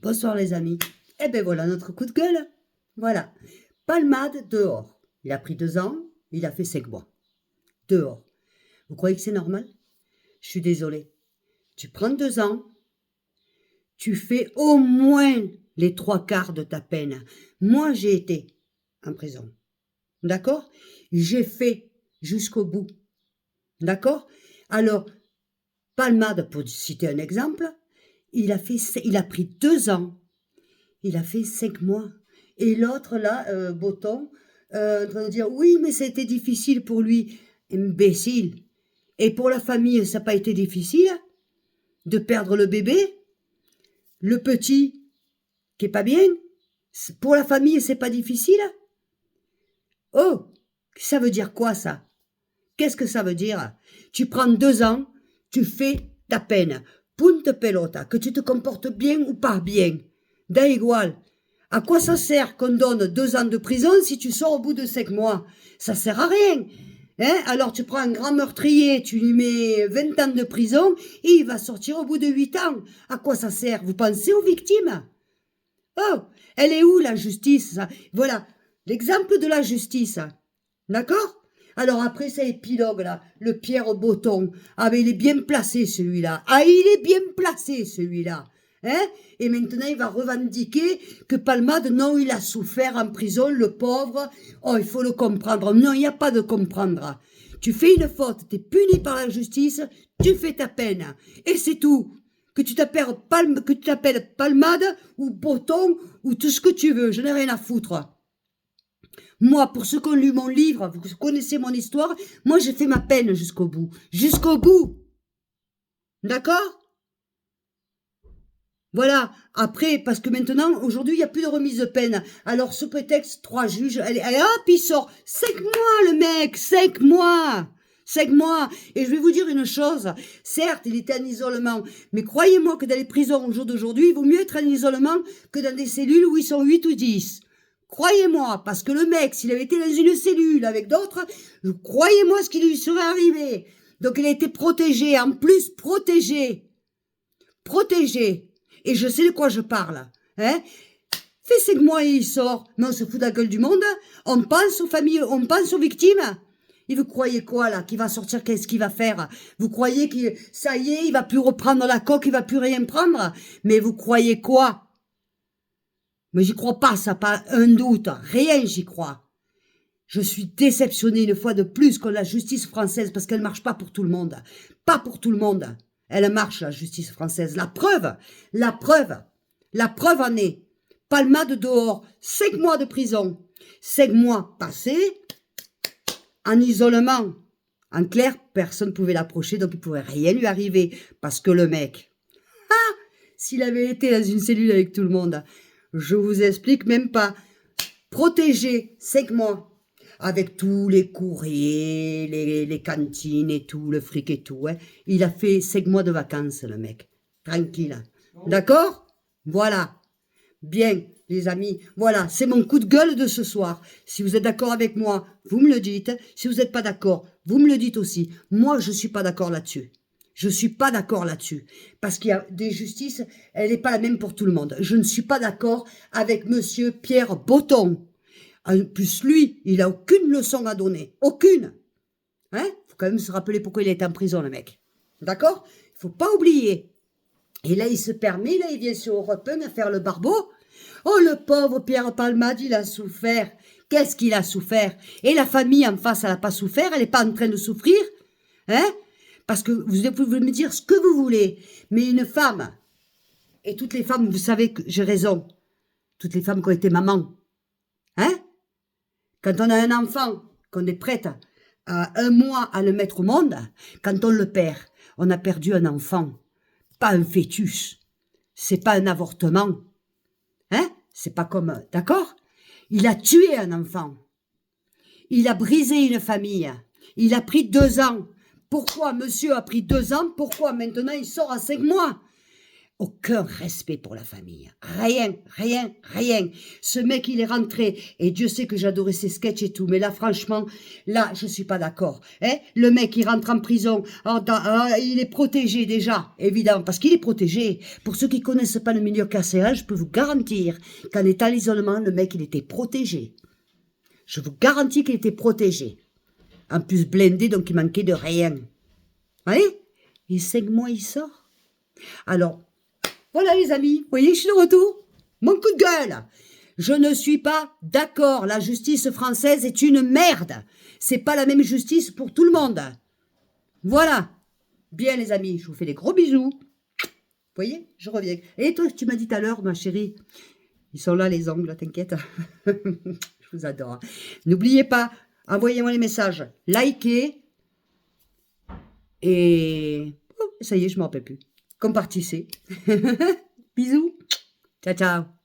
Bonsoir les amis. Eh ben voilà notre coup de gueule. Voilà. Palmade dehors. Il a pris 2 ans, il a fait 5 mois. Dehors. Vous croyez que c'est normal? Je suis désolée. Tu prends 2 ans, tu fais au moins les 3/4 de ta peine. Moi, j'ai été en prison. D'accord? J'ai fait jusqu'au bout. D'accord? Alors, Palmade, pour citer un exemple, il a pris 2 ans. Il a fait 5 mois. Et l'autre, là, Boton, en train de dire, oui, mais c'était difficile pour lui. Imbécile. Et pour la famille, ça n'a pas été difficile de perdre le bébé, le petit, qui est pas bien. Pour la famille, c'est pas difficile. Oh, ça veut dire quoi, ça? Qu'est-ce que ça veut dire? Tu prends 2 ans, tu fais ta peine. Punte pelota, que tu te comportes bien ou pas bien. Da igual. À quoi ça sert qu'on donne 2 ans de prison si tu sors au bout de 5 mois? Ça sert à rien. Hein? Alors tu prends un grand meurtrier, tu lui mets 20 ans de prison et il va sortir au bout de 8 ans. À quoi ça sert? Vous pensez aux victimes? Oh, elle est où la justice? Voilà, l'exemple de la justice. D'accord? Alors après, ça épilogue là, le Pierre Botton. Ah mais il est bien placé celui-là. Ah il est bien placé celui-là. Hein? Et maintenant il va revendiquer que Palmade, non, il a souffert en prison, le pauvre. Oh, il faut le comprendre. Non, il n'y a pas de comprendre. Tu fais une faute, t'es puni par la justice, tu fais ta peine. Et c'est tout. Que tu t'appelles Palmade ou Botton ou tout ce que tu veux, je n'ai rien à foutre. Moi, pour ceux qui ont lu mon livre, vous connaissez mon histoire, moi j'ai fait ma peine jusqu'au bout. Jusqu'au bout. D'accord? Voilà. Après, parce que maintenant, aujourd'hui, il n'y a plus de remise de peine. Alors, sous prétexte, 3 juges, hop, il sort. 5 mois, le mec, 5 mois. 5 mois. Et je vais vous dire une chose. Certes, il était en isolement. Mais croyez-moi que dans les prisons au jour d'aujourd'hui, il vaut mieux être en isolement que dans des cellules où ils sont 8 ou 10. Croyez-moi, parce que le mec, s'il avait été dans une cellule avec d'autres, croyez-moi ce qui lui serait arrivé. Donc il a été protégé, en plus protégé. Protégé. Et je sais de quoi je parle. Hein? Fait 5 mois et il sort. Mais on se fout de la gueule du monde. On pense aux familles, on pense aux victimes. Et vous croyez quoi, là? Qu'il va sortir, qu'est-ce qu'il va faire? Vous croyez que ça y est, il va plus reprendre la coque, il va plus rien prendre? Mais vous croyez quoi? Mais j'y crois pas, ça, pas un doute. Rien, j'y crois. Je suis déceptionnée une fois de plus contre la justice française parce qu'elle marche pas pour tout le monde. Pas pour tout le monde. Elle marche, la justice française. La preuve en est. Palmade dehors, 5 mois de prison. 5 mois passés en isolement. En clair, personne ne pouvait l'approcher, donc il ne pouvait rien lui arriver. Parce que le mec, s'il avait été dans une cellule avec tout le monde, je vous explique même pas. Protégé, 5 mois. Avec tous les courriers, les cantines et tout, le fric et tout. Hein. Il a fait 5 mois de vacances, le mec. Tranquille. D'accord? Voilà. Bien, les amis. Voilà, c'est mon coup de gueule de ce soir. Si vous êtes d'accord avec moi, vous me le dites. Si vous n'êtes pas d'accord, vous me le dites aussi. Moi, je ne suis pas d'accord là-dessus. Je ne suis pas d'accord là-dessus. Parce qu'il y a des justices, elle n'est pas la même pour tout le monde. Je ne suis pas d'accord avec monsieur Pierre Botton. En plus, lui, il a aucune leçon à donner. Aucune. Hein? Faut quand même se rappeler pourquoi il est en prison, le mec. D'accord? Il faut pas oublier. Et là, il se permet, là, il vient sur Europe 1 à faire le barbeau. Oh, le pauvre Pierre Palmade, il a souffert. Qu'est-ce qu'il a souffert? Et la famille en face, elle n'a pas souffert, elle n'est pas en train de souffrir. Hein? Parce que vous pouvez me dire ce que vous voulez. Mais une femme, et toutes les femmes, vous savez que j'ai raison. Toutes les femmes qui ont été mamans. Hein? Quand on a un enfant, qu'on est prête à 1 mois à le mettre au monde, quand on le perd, on a perdu un enfant, pas un fœtus. C'est pas un avortement. Hein? C'est pas comme... D'accord? Il a tué un enfant. Il a brisé une famille. Il a pris 2 ans. Pourquoi monsieur a pris 2 ans? Pourquoi maintenant il sort à 5 mois? aucun respect pour la famille. Rien, rien, rien. Ce mec, il est rentré, et Dieu sait que j'adorais ses sketchs et tout, mais là, franchement, là, je suis pas d'accord. Hein, le mec, il rentre en prison, il est protégé déjà, évidemment, parce qu'il est protégé. Pour ceux qui connaissent pas le milieu carcéral, je peux vous garantir qu'en état d'isolement, le mec, il était protégé. Je vous garantis qu'il était protégé. En plus blindé, donc il manquait de rien. Allez, et 5 mois, il sort. Alors, voilà les amis, vous voyez, je suis de retour. Mon coup de gueule. Je ne suis pas d'accord. La justice française est une merde. C'est pas la même justice pour tout le monde. Voilà. Bien les amis, je vous fais des gros bisous. Vous voyez, je reviens. Et toi, tu m'as dit tout à l'heure, ma chérie, ils sont là les ongles, t'inquiète. Je vous adore. N'oubliez pas, envoyez-moi les messages, likez. Et oh, ça y est, je m'en rappelle plus. Compartissez. Bisous. Ciao, ciao.